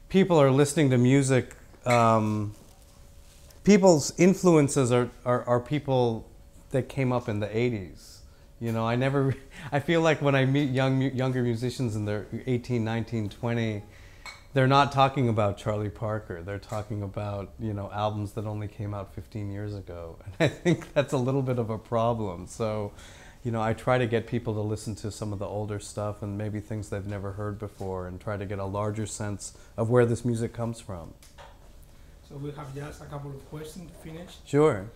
people are listening to music, people's influences are people that came up in the 80s. You know, I feel like when I meet younger musicians and they're 18, 19, 20, they're not talking about Charlie Parker. They're talking about, you know, albums that only came out 15 years ago. And I think that's a little bit of a problem. So, you know, I try to get people to listen to some of the older stuff and maybe things they've never heard before and try to get a larger sense of where this music comes from. So we have just a couple of questions to finish. Sure.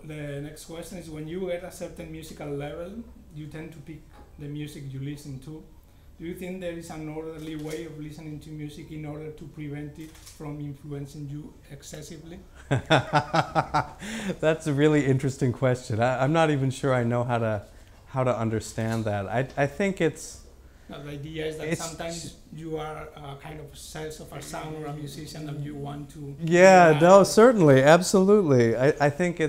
The next question is, when you get a certain musical level, you tend to pick the music you listen to. Do you think there is an orderly way of listening to music in order to prevent it from influencing you excessively? That's a really interesting question. I'm not even sure I know how to understand that. I think it's... No, the idea is that sometimes you are kind of obsessed of a sound or a musician and you want to... Yeah, no, certainly, absolutely. I think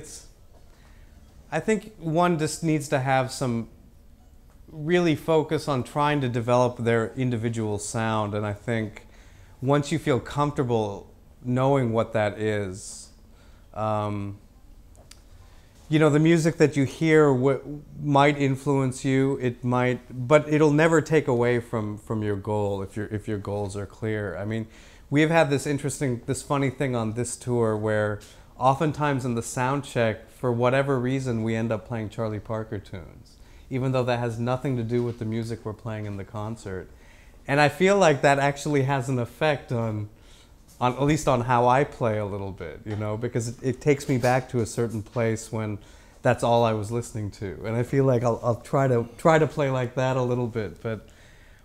one just needs to have some really focus on trying to develop their individual sound, and I think once you feel comfortable knowing what that is, you know, the music that you hear might influence you. It might, but it'll never take away from your goal if your goals are clear. I mean, we have had this funny thing on this tour where oftentimes in the sound check, for whatever reason, we end up playing Charlie Parker tunes, even though that has nothing to do with the music we're playing in the concert. And I feel like that actually has an effect on at least on how I play a little bit, you know, because it takes me back to a certain place when that's all I was listening to. And I feel like I'll try to play like that a little bit. But,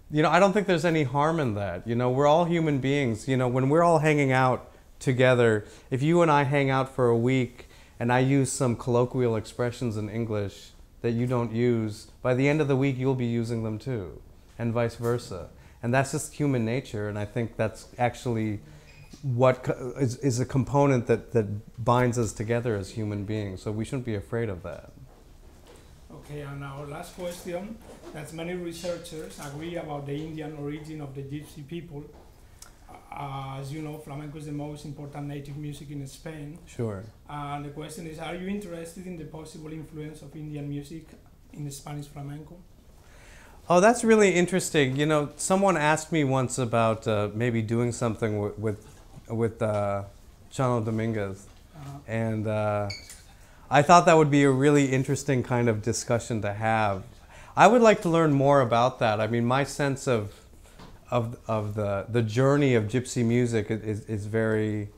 you know, I don't think there's any harm in that. You know, we're all human beings. You know, when we're all hanging out together, if you and I hang out for a week and I use some colloquial expressions in English that you don't use, by the end of the week you'll be using them too, and vice versa. And that's just human nature, and I think that's actually what is a component that binds us together as human beings, so we shouldn't be afraid of that. Okay, and our last question, that many researchers agree about the Indian origin of the Gypsy people. As you know, flamenco is the most important native music in Spain. Sure. And the question is, are you interested in the possible influence of Indian music in the Spanish flamenco? Oh, that's really interesting. You know, someone asked me once about maybe doing something with Chano Dominguez, and I thought that would be a really interesting kind of discussion to have. I would like to learn more about that. I mean, my sense of the journey of gypsy music is very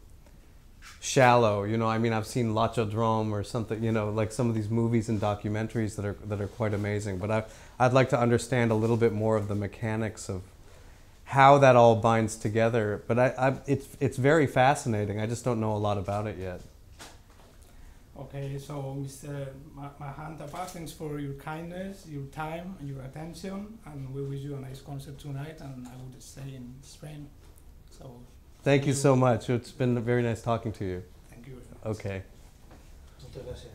shallow. You know, I mean, I've seen La Chaudrome or something, you know, like some of these movies and documentaries that are quite amazing. But I'd like to understand a little bit more of the mechanics of how that all binds together. But it's very fascinating. I just don't know a lot about it yet. Okay, so Mr. Mahanthappa, thanks for your kindness, your time, and your attention, and we wish you a nice concert tonight, and I would stay in Spain. So thank you so much. It's been very nice talking to you. Thank you very much. Okay. Muchas gracias.